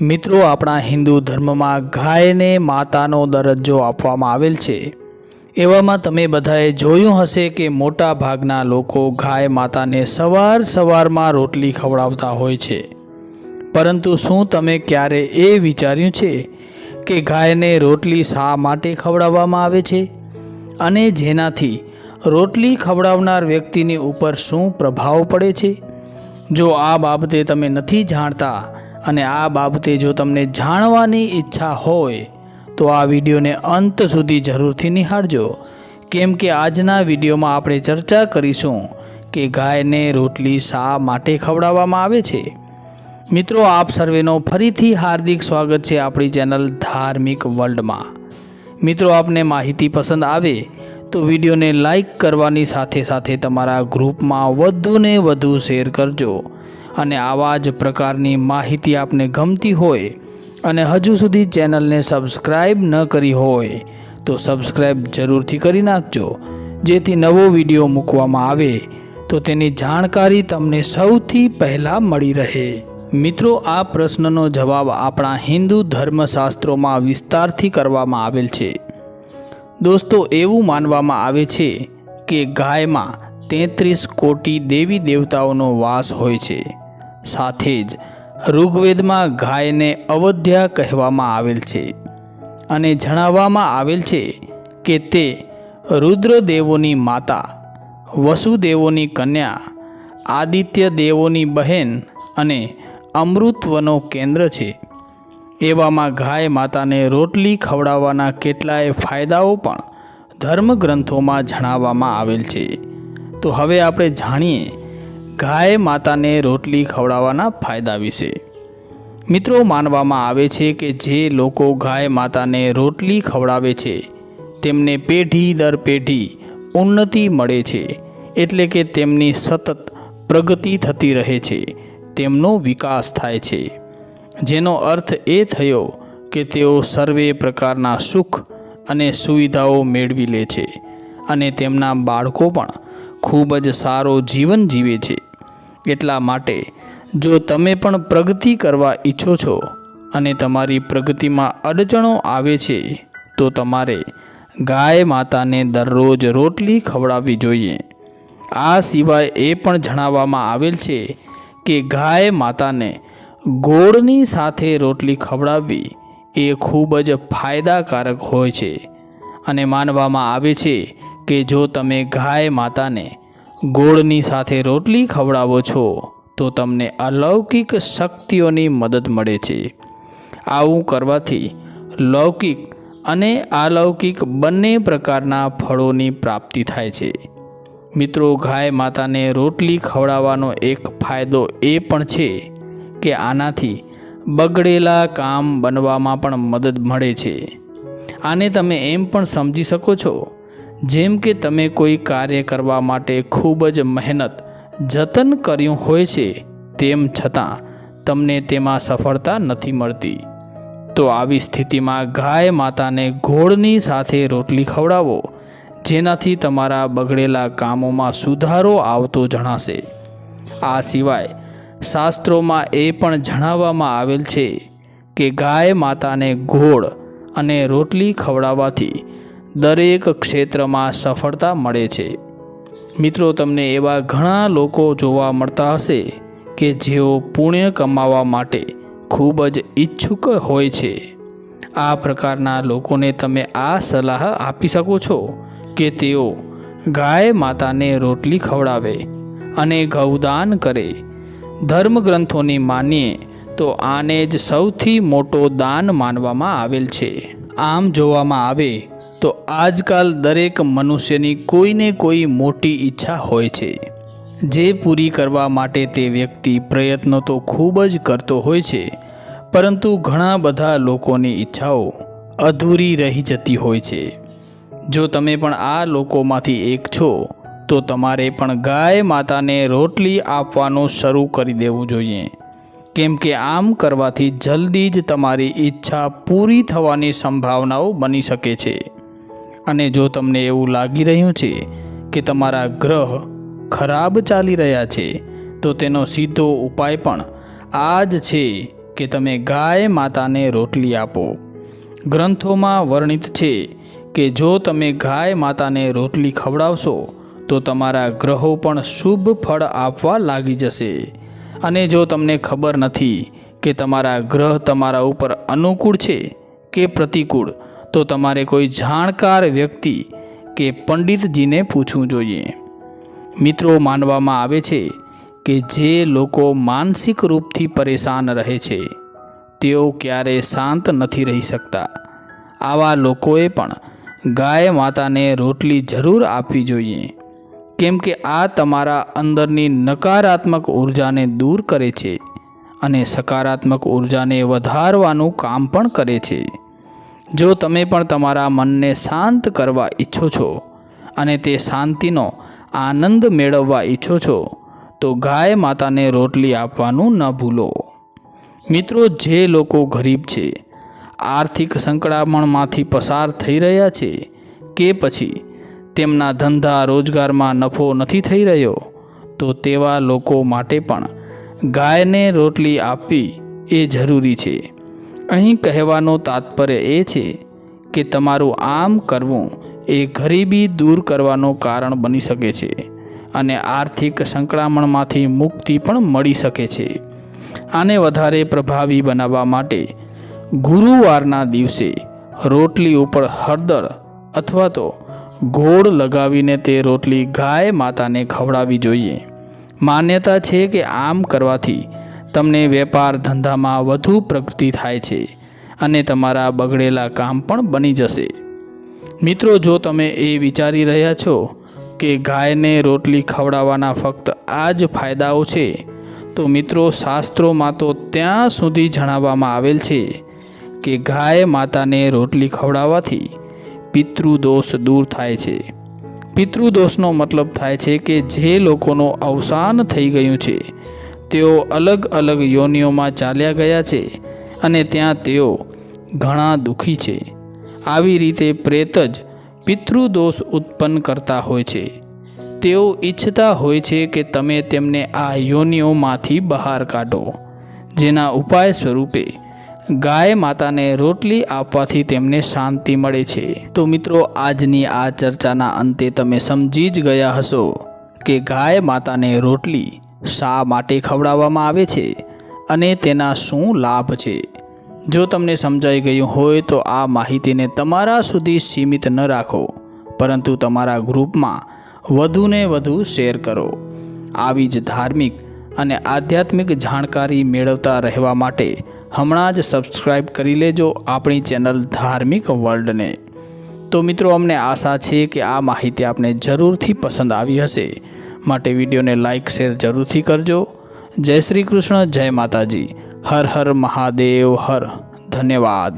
મિત્રો, આપણા હિન્દુ ધર્મમાં ગાયને માતાનો દરજ્જો આપવામાં આવેલ છે। એવામાં તમે બધાએ જોયું હશે કે મોટા ભાગના લોકો ગાય માતાને સવારમાં રોટલી ખવડાવતા હોય છે। પરંતુ શું તમે ક્યારે એ વિચાર્યું છે કે ગાયને રોટલી શા માટે ખવડાવવામાં આવે છે અને જેનાથી રોટલી ખવડાવનાર વ્યક્તિની ઉપર શું પ્રભાવ પડે છે? જો આ બાબતે તમે નથી જાણતા અને આ બાબતે જો તમને જાણવાની ઈચ્છા હોય તો આ વિડીયોને અંત સુધી જરૂરથી નિહાળજો, કેમ કે આજના વિડીયોમાં આપણે ચર્ચા કરીશું કે ગાયને રોટલી શા માટે ખવડાવવામાં આવે છે। મિત્રો, આપ સર્વેનો ફરીથી હાર્દિક સ્વાગત છે આપણી ચેનલ ધાર્મિક વર્લ્ડમાં। મિત્રો, આપને માહિતી પસંદ આવે તો વિડીયોને લાઈક કરવાની સાથે સાથે તમારા ગ્રુપમાં વધુને વધુ શેર કરજો અને આવા જ પ્રકારની માહિતી આપને ગમતી હોય અને હજુ સુધી ચેનલને સબસ્ક્રાઈબ ન કરી હોય તો સબસ્ક્રાઈબ જરૂરથી કરી નાખજો, જેથી નવો વિડીયો મૂકવામાં આવે તો તેની જાણકારી તમને સૌથી પહેલાં મળી રહે। મિત્રો, આ પ્રશ્નનો જવાબ આપણા હિન્દુ ધર્મશાસ્ત્રોમાં વિસ્તારથી કરવામાં આવેલ છે। દોસ્તો, એવું માનવામાં આવે છે કે ગાયમાં 33 કોટી દેવી દેવતાઓનો વાસ હોય છે। સાથે જ ઋગ્વેદમાં ગાયને અવધ્યા કહેવામાં આવેલ છે અને જણાવવામાં આવેલ છે કે તે રુદ્રદેવોની માતા, વસુદેવોની કન્યા, આદિત્ય દેવોની બહેન અને અમૃતવનો કેન્દ્ર છે। એવામાં ગાય માતાને રોટલી ખવડાવવાના કેટલાય ફાયદાઓ પણ ધર્મગ્રંથોમાં જણાવવામાં આવેલ છે। તો હવે આપણે જાણીએ ગાય માતાને રોટલી ખવડાવવાના ફાયદા વિશે। મિત્રો, માનવામાં આવે છે કે જે લોકો ગાય માતાને રોટલી ખવડાવે છે તેમને પેઢી દર પેઢી ઉન્નતિ મળે છે, એટલે કે તેમની સતત પ્રગતિ થતી રહે છે, તેમનો વિકાસ થાય છે, જેનો અર્થ એ થયો કે તેઓ સર્વે પ્રકારના સુખ અને સુવિધાઓ મેળવી લે છે અને તેમના બાળકો પણ ખૂબ જ સારો જીવન જીવે છે। એટલા માટે જો તમે પણ પ્રગતિ કરવા ઈચ્છો છો અને તમારી પ્રગતિમાં અડચણો આવે છે તો તમારે ગાય માતાને દરરોજ રોટલી ખવડાવવી જોઈએ। આ સિવાય એ પણ જણાવવામાં આવેલ છે કે ગાય માતાને ગોળની સાથે રોટલી ખવડાવવી એ ખૂબ જ ફાયદાકારક હોય છે અને માનવામાં આવે છે કે જો તમે ગાય માતાને ગોળની સાથે રોટલી ખવડાવો છો તો તમને અલૌકિક શક્તિઓની મદદ મળે છે। આવું કરવાથી લૌકિક અને અલૌકિક બંને પ્રકારના ફળોની પ્રાપ્તિ થાય છે। મિત્રો, ગાય માતાને રોટલી ખવડાવવાનો એક ફાયદો એ પણ છે કે આનાથી બગડેલા કામ બનવામાં પણ મદદ મળે છે। આને તમે એમ પણ સમજી શકો છો જેમ કે તમે કોઈ કાર્ય કરવા માટે ખૂબ જ મહેનત જતન કર્યું હોય છે, તેમ છતાં તમને તેમાં સફળતા નથી મળતી, તો આવી સ્થિતિમાં ગાય માતાને ગોળની સાથે રોટલી ખવડાવો, જેનાથી તમારા બગડેલા કામોમાં સુધારો આવતો જણાશે। આ સિવાય શાસ્ત્રોમાં એ પણ જણાવવામાં આવેલ છે કે ગાય માતાને ગોળ અને રોટલી ખવડાવવાથી દરેક ક્ષેત્રમાં સફળતા મળે છે। મિત્રો, તમને એવા ઘણા લોકો જોવા મળતા હશે કે જેઓ પુણ્ય કમાવા માટે ખૂબ જ ઈચ્છુક હોય છે। આ પ્રકારના લોકોને તમે આ સલાહ આપી શકો છો કે તેઓ ગાય માતાને રોટલી ખવડાવે અને ગૌદાન કરે। ધર્મગ્રંથોની માનીએ તો આને જ સૌથી મોટો દાન માનવામાં આવેલ છે। આમ જોવામાં આવે તો આજકાલ દરેક મનુષ્યની કોઈને કોઈ મોટી ઈચ્છા હોય છે, જે પૂરી કરવા માટે તે વ્યક્તિ પ્રયત્નો તો ખૂબ જ કરતો હોય છે, પરંતુ ઘણા બધા લોકોની ઈચ્છાઓ અધૂરી રહી જતી હોય છે। જો તમે પણ આ લોકોમાંથી એક છો તો તમારે પણ ગાય માતાને રોટલી આપવાનું શરૂ કરી દેવું જોઈએ, કેમ કે આમ કરવાથી જલ્દી જ તમારી ઈચ્છા પૂરી થવાની સંભાવનાઓ બની શકે છે। અને જો તમને એવું લાગી રહ્યું છે કે તમારા ગ્રહ ખરાબ ચાલી રહ્યા છે તો તેનો સીધો ઉપાય પણ આ જ છે કે તમે ગાય માતાને રોટલી આપો. ગ્રંથોમાં વર્ણિત છે કે જો તમે ગાય માતાને રોટલી ખવડાવશો તો તમારા ગ્રહો પણ શુભ ફળ આપવા લાગી જશે. અને જો તમને ખબર નથી કે તમારા ગ્રહ તમારા ઉપર અનુકૂળ છે કે પ્રતિકૂળ, તો તમારે કોઈ જાણકાર વ્યક્તિ કે પંડિતજીને પૂછવું જોઈએ. મિત્રો, માનવામાં આવે છે કે જે લોકો માનસિક રૂપથી પરેશાન રહે છે તેઓ ક્યારેય શાંત નથી રહી શકતા. આવા લોકોએ પણ ગાય માતાને રોટલી જરૂર આપવી જોઈએ, કેમ કે આ તમારા અંદરની નકારાત્મક ઉર્જાને દૂર કરે છે અને સકારાત્મક ઉર્જાને વધારવાનું કામ પણ કરે છે. જો તમે પણ તમારા મનને શાંત કરવા ઈચ્છો છો અને તે શાંતિનો આનંદ મેળવવા ઈચ્છો છો તો ગાય માતાને રોટલી આપવાનું ન ભૂલો. મિત્રો, જે લોકો ગરીબ છે, આર્થિક સંકળામણમાંથી પસાર થઈ રહ્યા છે કે પછી તેમના ધંધા રોજગારમાં નફો નથી થઈ રહ્યો, તો તેવા લોકો માટે પણ ગાયને રોટલી આપવી એ જરૂરી છે. અહીં કહેવાનો તાત્પર્ય એ છે કે તમારું આમ કરવું એ ગરીબી દૂર કરવાનું કારણ બની શકે છે અને આર્થિક સંકળામણમાંથી મુક્તિ પણ મળી શકે છે. આને વધારે પ્રભાવી બનાવવા માટે ગુરુવારના દિવસે રોટલી ઉપર હળદર અથવા તો ગોળ લગાવીને તે રોટલી ગાય માતાને ખવડાવવી જોઈએ. માન્યતા છે કે આમ કરવાથી તમને વેપાર ધંધામાં વધુ પ્રગતિ થાય છે અને તમારા બગડેલા કામ પણ બની જશે. મિત્રો, જો તમે એ વિચારી રહ્યા છો કે ગાયને રોટલી ખવડાવવાના ફક્ત આ જ ફાયદાઓ છે, તો મિત્રો, શાસ્ત્રોમાં તો ત્યાં સુધી જણાવવામાં આવેલ છે કે ગાય માતાને રોટલી ખવડાવવાથી પિતૃદોષ દૂર થાય છે. પિતૃદોષનો મતલબ થાય છે કે જે લોકોનું અવસાન થઈ ગયું છે, તેઓ અલગ અલગ યોનિઓમાં ચાલ્યા ગયા છે અને ત્યાં તેઓ ઘણા દુઃખી છે. આવી રીતે પ્રેત જ પિતૃદોષ ઉત્પન્ન કરતા હોય છે. તેઓ ઈચ્છતા હોય છે કે તમે તેમને આ યોનિઓમાંથી બહાર કાઢો, જેના ઉપાય સ્વરૂપે ગાય માતાને રોટલી આપવાથી તેમને શાંતિ મળે છે. તો મિત્રો, આજની આ ચર્ચાના અંતે તમે સમજી જ ગયા હશો કે ગાય માતાને રોટલી શા માટે ખવડાવવામાં આવે છે અને તેના શું લાભ છે. જો તમને સમજાઈ ગયું હોય તો આ માહિતીને તમારા સુધી સીમિત ન રાખો, પરંતુ તમારા ગ્રુપમાં વધુને વધુ શેર કરો. આવી જ ધાર્મિક અને આધ્યાત્મિક જાણકારી મેળવતા રહેવા માટે હમણાં જ સબસ્ક્રાઈબ કરી લેજો આપણી ચેનલ ધાર્મિક વર્લ્ડને. તો મિત્રો, અમને આશા છે કે આ માહિતી આપને જરૂરથી પસંદ આવી હશે, માટે વિડીયોને લાઈક શેર જરૂરથી કરજો. જય શ્રી કૃષ્ણ, જય માતાજી, હર હર મહાદેવ હર. ધન્યવાદ.